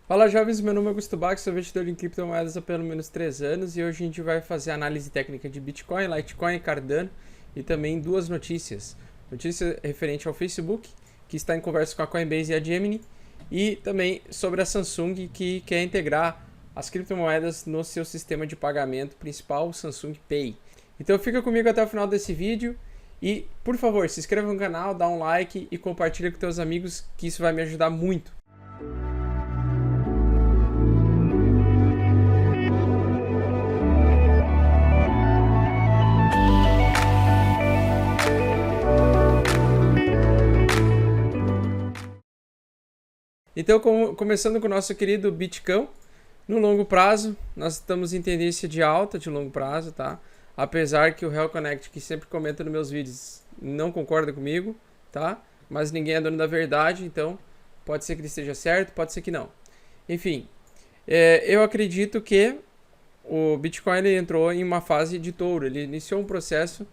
Fala jovens, meu nome é Augusto Bach, sou investidor em criptomoedas há pelo menos 3 anos e hoje a gente vai fazer análise técnica de Bitcoin, Litecoin e Cardano e também duas notícias. Notícia referente ao Facebook, que está em conversa com a Coinbase e a Gemini, e também sobre a Samsung, que quer integrar as criptomoedas no seu sistema de pagamento principal, o Samsung Pay. Então fica comigo até o final desse vídeo e, por favor, se inscreva no canal, dá um like e compartilha com seus amigos, que isso vai me ajudar muito. Então, começando com o nosso querido Bitcão, no longo prazo, nós estamos em tendência de alta de longo prazo, tá? Apesar que o Hell Connect, que sempre comenta nos meus vídeos, não concorda comigo, tá? Mas ninguém é dono da verdade, então pode ser que ele esteja certo, pode ser que não. Enfim, eu acredito que o Bitcoin ele entrou em uma fase de touro, ele iniciou um processo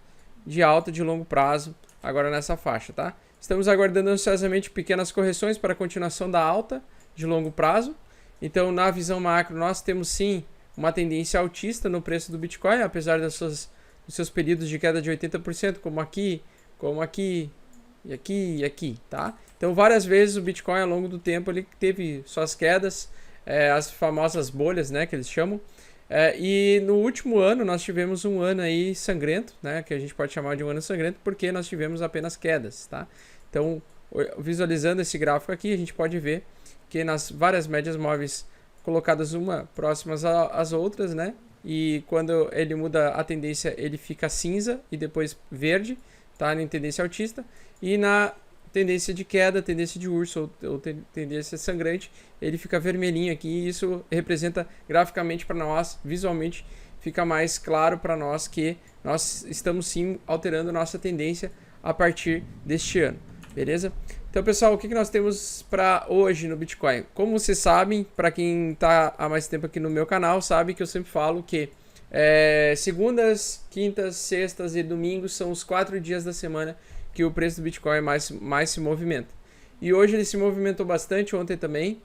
de alta de longo prazo, agora nessa faixa, tá? Estamos aguardando ansiosamente pequenas correções para a continuação da alta de longo prazo. Então, na visão macro, nós temos sim uma tendência altista no preço do Bitcoin, apesar dos seus períodos de queda de 80%, como aqui, e aqui e aqui, tá? Então, várias vezes o Bitcoin ao longo do tempo ele teve suas quedas, as famosas bolhas, né, que eles chamam. E no último ano nós tivemos um ano aí sangrento, né, que a gente pode chamar de um ano sangrento, porque nós tivemos apenas quedas, tá? Então, visualizando esse gráfico aqui, a gente pode ver que nas várias médias móveis colocadas uma próximas às outras, né? E quando ele muda a tendência, ele fica cinza e depois verde, tá? Em tendência altista. E na tendência de queda, tendência de urso ou tendência sangrante, ele fica vermelhinho aqui, e isso representa graficamente para nós, visualmente fica mais claro para nós que nós estamos sim alterando nossa tendência a partir deste ano, beleza? Então pessoal, o que nós temos para hoje no Bitcoin? Como vocês sabem, para quem está há mais tempo aqui no meu canal, sabe que eu sempre falo que segundas, quintas, sextas e domingos são os 4 dias da semana que o preço do Bitcoin mais se movimenta. E hoje ele se movimentou bastante, ontem também.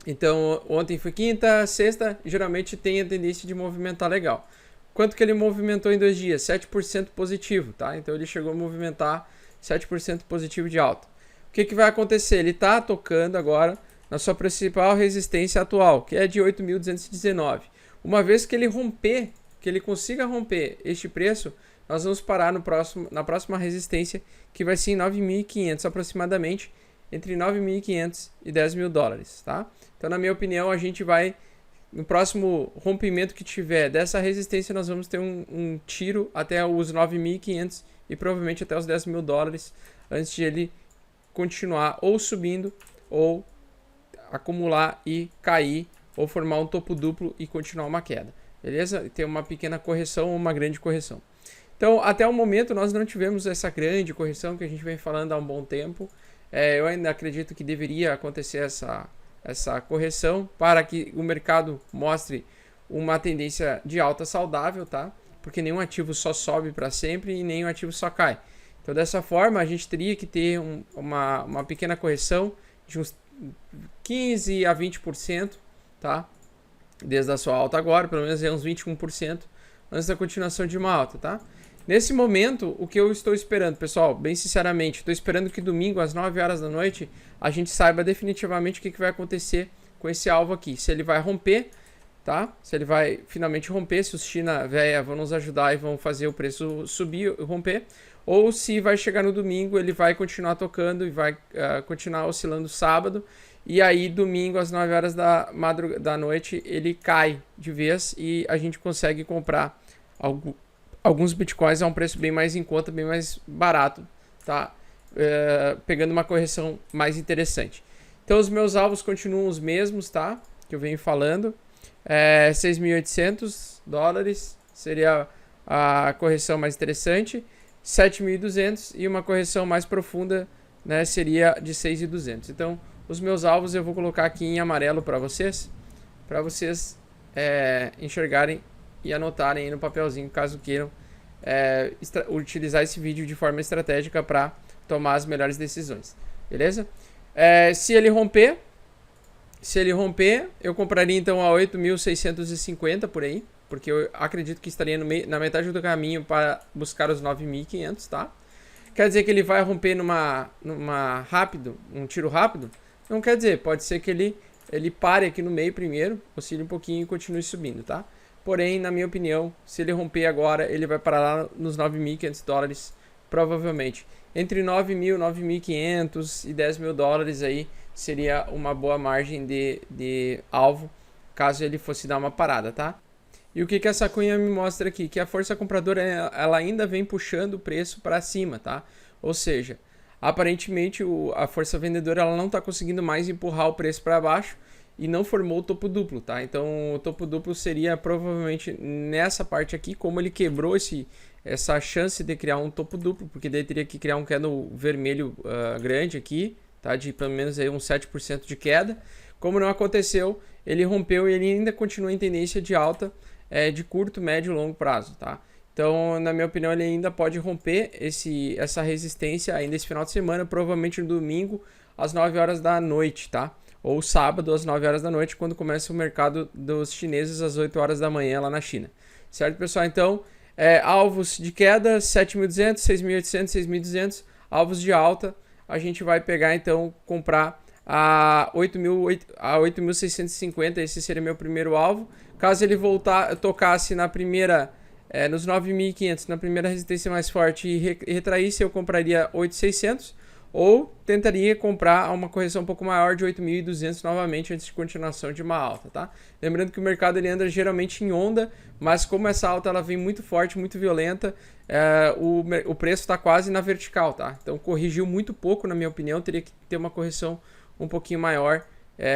Então, ontem foi quinta, sexta, geralmente tem a tendência de movimentar legal. Quanto que ele movimentou em 2 dias? 7% positivo, tá? Então, ele chegou a movimentar 7% positivo de alta. O que vai acontecer? Ele está tocando agora na sua principal resistência atual, que é de 8.219. Uma vez que ele romper, que ele consiga romper este preço, nós vamos parar na próxima resistência, que vai ser em 9.500 aproximadamente, entre 9.500 e 10 mil dólares, tá? Então, na minha opinião, a gente vai, no próximo rompimento que tiver dessa resistência, nós vamos ter um tiro até os 9.500 e provavelmente até os 10 mil dólares, antes de ele continuar ou subindo, ou acumular e cair, ou formar um topo duplo e continuar uma queda, beleza? Ter uma pequena correção ou uma grande correção. Então, até o momento, nós não tivemos essa grande correção que a gente vem falando há um bom tempo. Eu ainda acredito que deveria acontecer essa correção para que o mercado mostre uma tendência de alta saudável, tá? Porque nenhum ativo só sobe para sempre e nenhum ativo só cai. Então, dessa forma, a gente teria que ter uma pequena correção de uns 15 a 20%, tá? Desde a sua alta agora, pelo menos uns 21%, antes da continuação de uma alta, tá? Nesse momento, o que eu estou esperando, pessoal, bem sinceramente, estou esperando que domingo, às 9 horas da noite, a gente saiba definitivamente o que vai acontecer com esse alvo aqui. Se ele vai romper, tá? Se ele vai finalmente romper, se os China véia vão nos ajudar e vão fazer o preço subir e romper, ou se vai chegar no domingo, ele vai continuar tocando e vai continuar oscilando sábado, e aí domingo, às 9 horas da noite, ele cai de vez e a gente consegue comprar alguns bitcoins a um preço bem mais em conta, bem mais barato, tá? Pegando uma correção mais interessante. Então, os meus alvos continuam os mesmos, tá? Que eu venho falando. 6.800 dólares seria a correção mais interessante. 7.200 e uma correção mais profunda, né, seria de 6.200. Então, os meus alvos eu vou colocar aqui em amarelo para vocês enxergarem e anotarem aí no papelzinho, caso queiram utilizar esse vídeo de forma estratégica para tomar as melhores decisões, beleza? Se ele romper, Se ele romper, eu compraria então a 8.650 por aí, porque eu acredito que estaria na metade do caminho para buscar os 9.500, tá? Quer dizer que ele vai romper um tiro rápido? Não quer dizer, pode ser que ele pare aqui no meio primeiro, oscile um pouquinho e continue subindo, tá? Porém, na minha opinião, se ele romper agora, ele vai parar lá nos 9.500 dólares, provavelmente. Entre 9.000, 9.500 e 10 mil dólares aí seria uma boa margem de alvo, caso ele fosse dar uma parada, tá? E o que essa cunha me mostra aqui? Que a força compradora, ela ainda vem puxando o preço para cima, tá? Ou seja, aparentemente a força vendedora ela não está conseguindo mais empurrar o preço para baixo e não formou o topo duplo, tá? Então o topo duplo seria provavelmente nessa parte aqui, como ele quebrou essa chance de criar um topo duplo, porque daí teria que criar um candle vermelho grande aqui, tá? De pelo menos aí uns 7% de queda. Como não aconteceu, ele rompeu e ele ainda continua em tendência de alta de curto, médio e longo prazo, tá? Então, na minha opinião, ele ainda pode romper essa resistência ainda esse final de semana, provavelmente no domingo às 9 horas da noite, tá? Ou sábado às 9 horas da noite, quando começa o mercado dos chineses às 8 horas da manhã lá na China. Certo, pessoal? Então, alvos de queda, 7.200, 6.800, 6.200. Alvos de alta, a gente vai pegar, então, comprar a 8.650, esse seria meu primeiro alvo. Caso ele tocasse na primeira, nos 9.500, na primeira resistência mais forte e retraísse, eu compraria 8.600 ou tentaria comprar uma correção um pouco maior de 8.200 novamente antes de continuação de uma alta, tá? Lembrando que o mercado ele anda geralmente em onda, mas como essa alta ela vem muito forte, muito violenta, o preço está quase na vertical, tá? Então corrigiu muito pouco, na minha opinião, teria que ter uma correção um pouquinho maior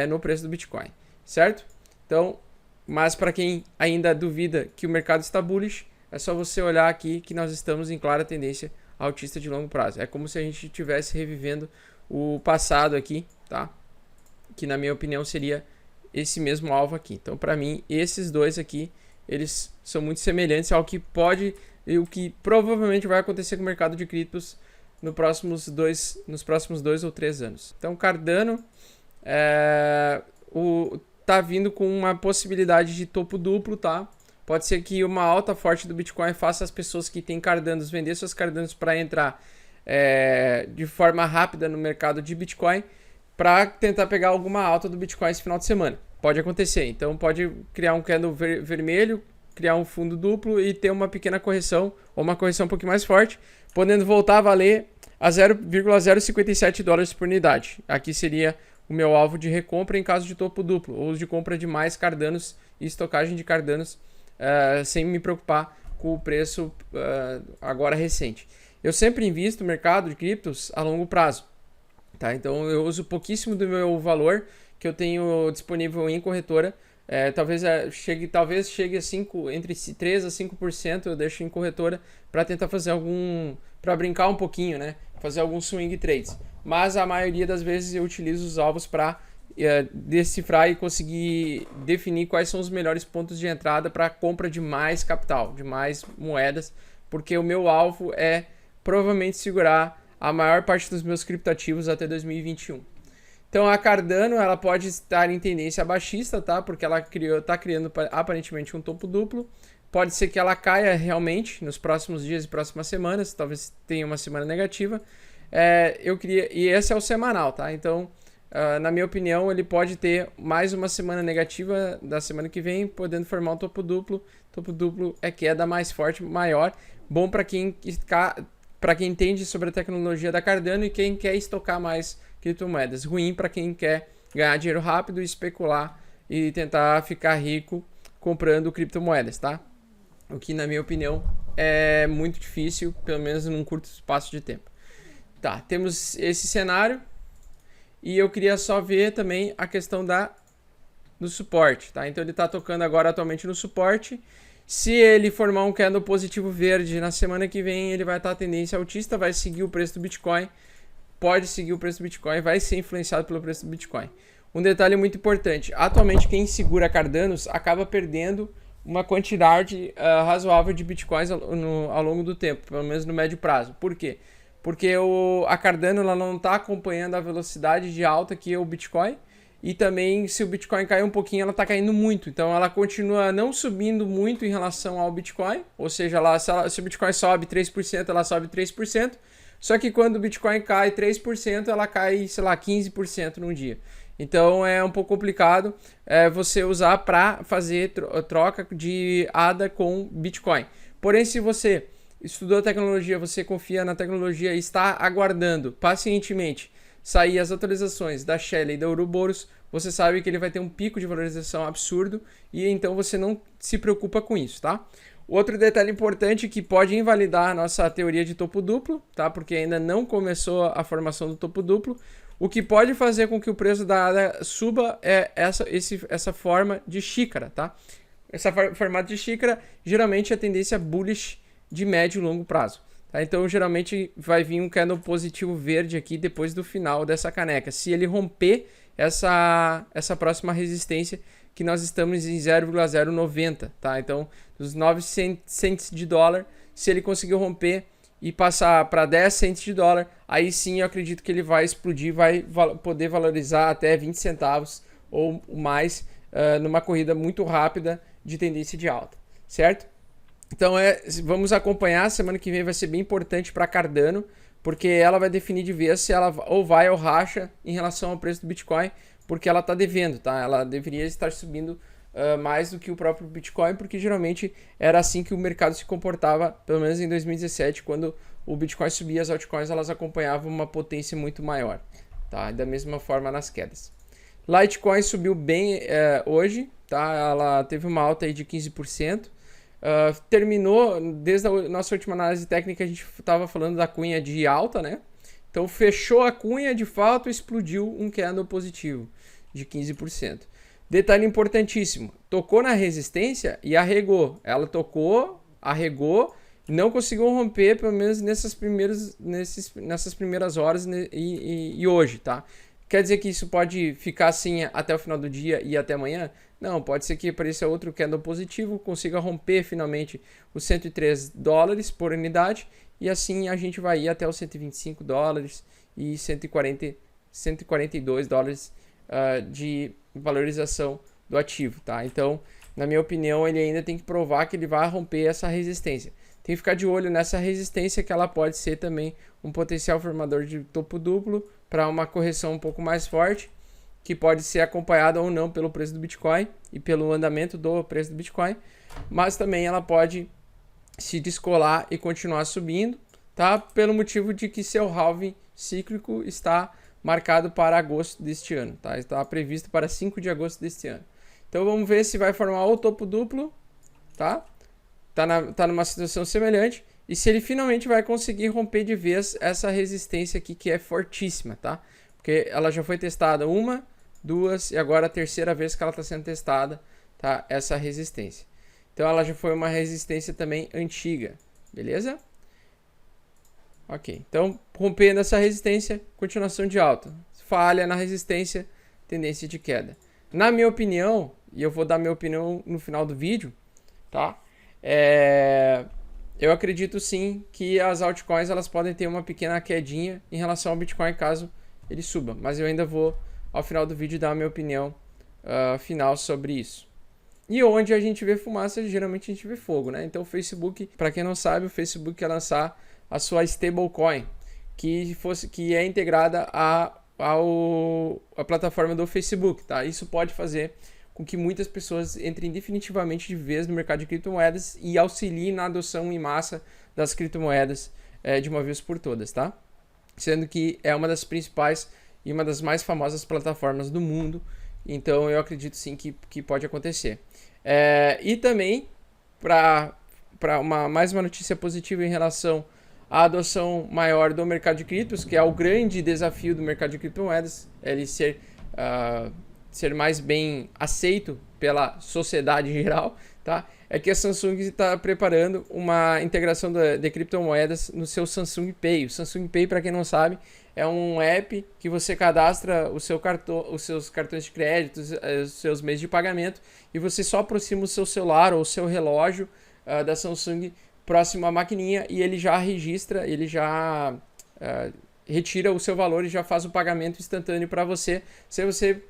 no preço do Bitcoin, certo? Então, mas para quem ainda duvida que o mercado está bullish, é só você olhar aqui que nós estamos em clara tendência altista de longo prazo. É como se a gente estivesse revivendo o passado aqui, tá? Que na minha opinião seria esse mesmo alvo aqui. Então, para mim, esses dois aqui, eles são muito semelhantes ao que pode e o que provavelmente vai acontecer com o mercado de criptos nos próximos 2 ou 3 anos. Então, Cardano tá vindo com uma possibilidade de topo duplo, tá? Pode ser que uma alta forte do Bitcoin faça as pessoas que têm Cardanos vender suas Cardanos para entrar de forma rápida no mercado de Bitcoin para tentar pegar alguma alta do Bitcoin esse final de semana. Pode acontecer. Então pode criar um candle vermelho, criar um fundo duplo e ter uma pequena correção ou uma correção um pouquinho mais forte, podendo voltar a valer a 0,057 dólares por unidade. Aqui seria o meu alvo de recompra em caso de topo duplo ou de compra de mais Cardanos e estocagem de Cardanos sem me preocupar com o preço agora recente. Eu sempre invisto no mercado de criptos a longo prazo, tá? Então eu uso pouquíssimo do meu valor que eu tenho disponível em corretora. Talvez chegue a entre 3 a 5% eu deixo em corretora para tentar fazer para brincar um pouquinho, né? Fazer alguns swing trades. Mas a maioria das vezes eu utilizo os alvos para decifrar e conseguir definir quais são os melhores pontos de entrada para compra de mais capital, de mais moedas, porque o meu alvo é provavelmente segurar a maior parte dos meus criptativos até 2021. Então a Cardano ela pode estar em tendência baixista, tá? Porque ela está criando aparentemente um topo duplo. Pode ser que ela caia realmente nos próximos dias e próximas semanas, talvez tenha uma semana negativa. E esse é o semanal, tá? Então, na minha opinião, ele pode ter mais uma semana negativa da semana que vem, podendo formar um topo duplo. Topo duplo é queda mais forte, maior. Bom para quem entende sobre a tecnologia da Cardano e quem quer estocar mais criptomoedas. Ruim para quem quer ganhar dinheiro rápido, especular e tentar ficar rico comprando criptomoedas, tá? O que, na minha opinião, é muito difícil, pelo menos num curto espaço de tempo. Tá, temos esse cenário. E eu queria só ver também a questão do suporte, tá? Então ele está tocando agora atualmente no suporte. Se ele formar um candle positivo verde na semana que vem, ele vai estar tendência altista, vai seguir o preço do Bitcoin. Pode seguir o preço do Bitcoin, vai ser influenciado pelo preço do Bitcoin. Um detalhe muito importante, atualmente quem segura Cardanos acaba perdendo uma quantidade razoável de Bitcoins ao longo do tempo, pelo menos no médio prazo. Por quê? Porque a Cardano ela não está acompanhando a velocidade de alta que é o Bitcoin e também se o Bitcoin cair um pouquinho, ela está caindo muito. Então ela continua não subindo muito em relação ao Bitcoin, ou seja, se o Bitcoin sobe 3%, ela sobe 3%, só que quando o Bitcoin cai 3%, ela cai, sei lá, 15% num dia. Então é um pouco complicado você usar para fazer troca de ADA com Bitcoin. Porém, se você estudou a tecnologia, você confia na tecnologia e está aguardando pacientemente sair as atualizações da Shell e da Ouroboros, você sabe que ele vai ter um pico de valorização absurdo e então você não se preocupa com isso, tá? Outro detalhe importante que pode invalidar a nossa teoria de topo duplo, tá? Porque ainda não começou a formação do topo duplo. O que pode fazer com que o preço da ADA suba é essa forma de xícara, tá? Essa formato de xícara geralmente é a tendência bullish de médio e longo prazo. Tá? Então, geralmente vai vir um candle positivo verde aqui depois do final dessa caneca. Se ele romper essa próxima resistência, que nós estamos em 0,090, tá? Então, dos 9 cents de dólar, se ele conseguir romper e passar para 10 cents de dólar, aí sim eu acredito que ele vai explodir, vai poder valorizar até 20 centavos ou mais numa corrida muito rápida de tendência de alta, certo? Então vamos acompanhar, semana que vem vai ser bem importante para Cardano, porque ela vai definir de vez se ela ou vai ou racha em relação ao preço do Bitcoin, porque ela está devendo, tá? Ela deveria estar subindo mais do que o próprio Bitcoin, porque geralmente era assim que o mercado se comportava, pelo menos em 2017, quando o Bitcoin subia, as altcoins elas acompanhavam uma potência muito maior, tá? E da mesma forma nas quedas. Litecoin subiu bem hoje, tá? Ela teve uma alta aí de 15%. Terminou, desde a nossa última análise técnica, a gente estava falando da cunha de alta, né? Então fechou a cunha, de fato explodiu um candle positivo de 15%. Detalhe importantíssimo, tocou na resistência e arregou. Ela tocou, arregou, não conseguiu romper, pelo menos nessas primeiras horas e hoje, tá? Quer dizer que isso pode ficar assim até o final do dia e até amanhã? Não, pode ser que apareça outro candle positivo, consiga romper finalmente os 103 dólares por unidade e assim a gente vai ir até os 125 dólares e 142 dólares de valorização do ativo, tá? Então, na minha opinião, ele ainda tem que provar que ele vai romper essa resistência. Tem que ficar de olho nessa resistência, que ela pode ser também um potencial formador de topo duplo para uma correção um pouco mais forte, que pode ser acompanhada ou não pelo preço do Bitcoin e pelo andamento do preço do Bitcoin, mas também ela pode se descolar e continuar subindo, tá? Pelo motivo de que seu halving cíclico está marcado para agosto deste ano, tá? Está previsto para 5 de agosto deste ano. Então vamos ver se vai formar o topo duplo, tá? Tá numa situação semelhante e se ele finalmente vai conseguir romper de vez essa resistência aqui que é fortíssima, tá? Porque ela já foi testada uma, duas e agora a terceira vez que ela está sendo testada, tá? Essa resistência. Então ela já foi uma resistência também antiga, beleza? Ok, então rompendo essa resistência, continuação de alta. Falha na resistência, tendência de queda. Na minha opinião, e eu vou dar minha opinião no final do vídeo, tá? Eu acredito sim que as altcoins elas podem ter uma pequena quedinha em relação ao Bitcoin caso ele suba, mas eu ainda vou ao final do vídeo dar a minha opinião final sobre isso. E onde a gente vê fumaça, geralmente a gente vê fogo, né? Então o Facebook, para quem não sabe, o Facebook quer lançar a sua stablecoin, que é integrada à plataforma do Facebook, tá? Isso pode fazer com que muitas pessoas entrem definitivamente de vez no mercado de criptomoedas e auxiliem na adoção em massa das criptomoedas de uma vez por todas, tá? Sendo que é uma das principais e uma das mais famosas plataformas do mundo, então eu acredito sim que pode acontecer. E também, para mais uma notícia positiva em relação à adoção maior do mercado de criptos, que é o grande desafio do mercado de criptomoedas, ele ser mais bem aceito pela sociedade em geral, tá? É que a Samsung está preparando uma integração de criptomoedas no seu Samsung Pay. O Samsung Pay, para quem não sabe, é um app que você cadastra os seus cartões de crédito, os seus meios de pagamento, e você só aproxima o seu celular ou o seu relógio da Samsung próximo à maquininha e ele já registra, ele já retira o seu valor e já faz o pagamento instantâneo para você, sem você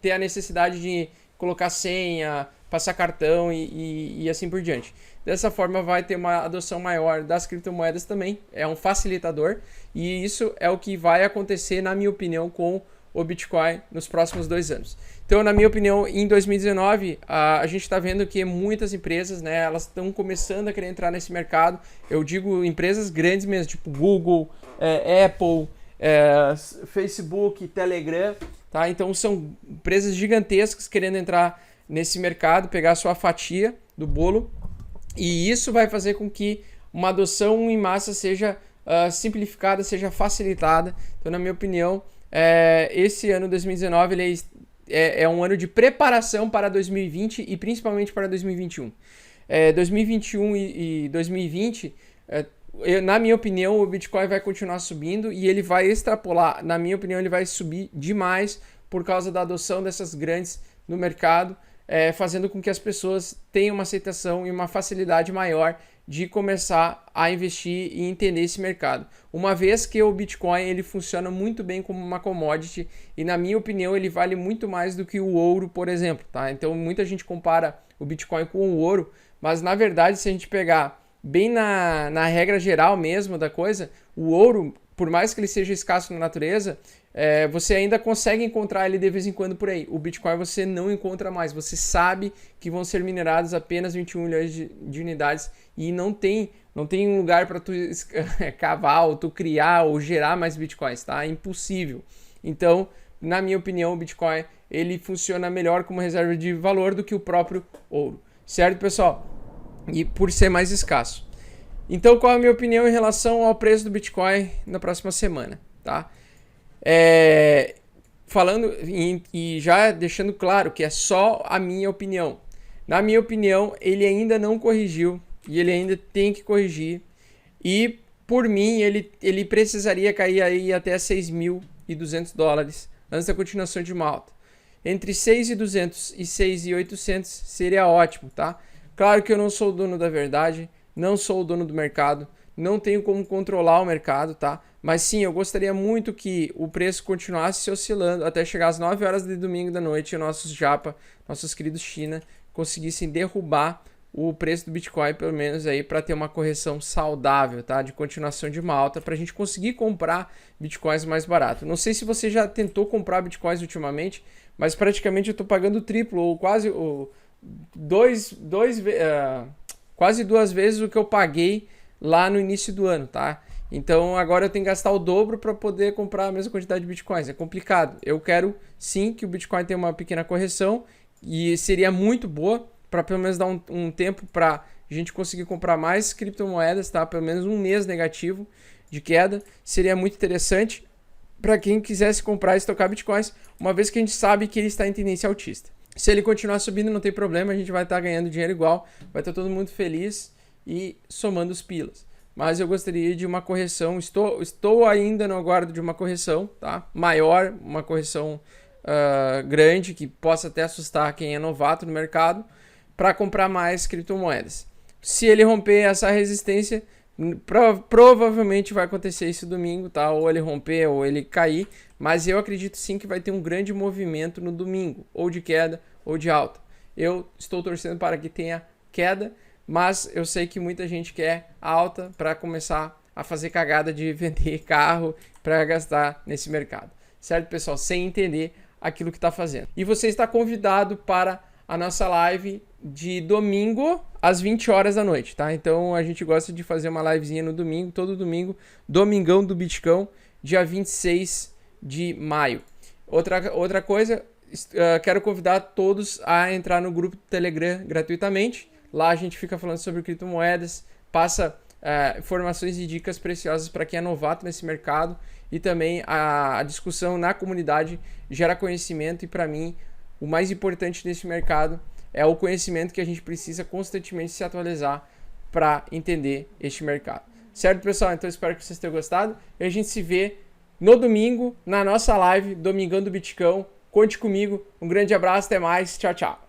ter a necessidade de colocar senha, passar cartão e assim por diante. Dessa forma vai ter uma adoção maior das criptomoedas também, é um facilitador, e isso é o que vai acontecer, na minha opinião, com o Bitcoin nos próximos 2 anos. Então, na minha opinião, em 2019, a gente está vendo que muitas empresas, né, elas estão começando a querer entrar nesse mercado. Eu digo empresas grandes mesmo, tipo Google, Apple, Facebook, Telegram, tá? Então, são empresas gigantescas querendo entrar nesse mercado, pegar a sua fatia do bolo, e isso vai fazer com que uma adoção em massa seja simplificada, seja facilitada. Então, na minha opinião, esse ano 2019 ele é um ano de preparação para 2020 e principalmente para 2021. 2021 e 2020, na minha opinião, o Bitcoin vai continuar subindo e ele vai extrapolar. Na minha opinião, ele vai subir demais por causa da adoção dessas grandes no mercado, fazendo com que as pessoas tenham uma aceitação e uma facilidade maior de começar a investir e entender esse mercado. Uma vez que o Bitcoin ele funciona muito bem como uma commodity e, na minha opinião, ele vale muito mais do que o ouro, por exemplo, tá? Então, muita gente compara o Bitcoin com o ouro, mas, na verdade, se a gente pegar bem na regra geral mesmo da coisa, o ouro, por mais que ele seja escasso na natureza, você ainda consegue encontrar ele de vez em quando por aí. O Bitcoin você não encontra mais. Você sabe que vão ser minerados apenas 21 milhões de unidades e não tem um lugar para tu cavar ou tu criar ou gerar mais Bitcoins, tá? É impossível. Então, na minha opinião, o Bitcoin ele funciona melhor como reserva de valor do que o próprio ouro. Certo, pessoal? E por ser mais escasso. Então, qual é a minha opinião em relação ao preço do Bitcoin na próxima semana, tá? Falando e já deixando claro que é só a minha opinião. Na minha opinião, ele ainda não corrigiu e ele ainda tem que corrigir. E, por mim, ele precisaria cair aí até $6.200 antes da continuação de uma alta. Entre 6.200 e 6.800 seria ótimo, tá? Claro que eu não sou o dono da verdade, não sou o dono do mercado, não tenho como controlar o mercado, tá? Mas sim, eu gostaria muito que o preço continuasse oscilando até chegar às 9 horas de domingo da noite e nossos japa, nossos queridos China, conseguissem derrubar o preço do Bitcoin, pelo menos aí, para ter uma correção saudável, tá? De continuação de uma alta, para a gente conseguir comprar Bitcoins mais barato. Não sei se você já tentou comprar Bitcoins ultimamente, mas praticamente eu estou pagando o triplo, ou quase quase 2 vezes o que eu paguei lá no início do ano, tá? Então agora eu tenho que gastar o dobro para poder comprar a mesma quantidade de Bitcoins. É complicado. Eu quero sim que o Bitcoin tenha uma pequena correção e seria muito boa para pelo menos dar um tempo para a gente conseguir comprar mais criptomoedas, tá? Pelo menos um mês negativo de queda. Seria muito interessante para quem quisesse comprar e estocar Bitcoins, uma vez que a gente sabe que ele está em tendência altista. Se ele continuar subindo, não tem problema, a gente vai estar ganhando dinheiro igual, vai estar todo mundo feliz e somando os pilas. Mas eu gostaria de uma correção, estou ainda no aguardo de uma correção, tá? Maior, uma correção grande, que possa até assustar quem é novato no mercado, para comprar mais criptomoedas. Se ele romper essa resistência, provavelmente vai acontecer isso domingo, tá? Ou ele romper ou ele cair, mas eu acredito sim que vai ter um grande movimento no domingo, ou de queda ou de alta. Eu estou torcendo para que tenha queda, mas eu sei que muita gente quer alta para começar a fazer cagada de vender carro para gastar nesse mercado. Certo, pessoal? Sem entender aquilo que está fazendo. E você está convidado para a nossa live de domingo às 20 horas da noite, tá? Então a gente gosta de fazer uma livezinha no domingo, todo domingo, Domingão do Bitcão, dia 26 de maio. Outra coisa, quero convidar todos a entrar no grupo do Telegram gratuitamente. Lá a gente fica falando sobre criptomoedas, passa informações e dicas preciosas para quem é novato nesse mercado, e também a discussão na comunidade gera conhecimento, e para mim o mais importante nesse mercado é o conhecimento que a gente precisa constantemente se atualizar para entender este mercado. Certo, pessoal? Então espero que vocês tenham gostado e a gente se vê no domingo na nossa live Domingão do Bitcão. Conte comigo. Um grande abraço, até mais. Tchau, tchau.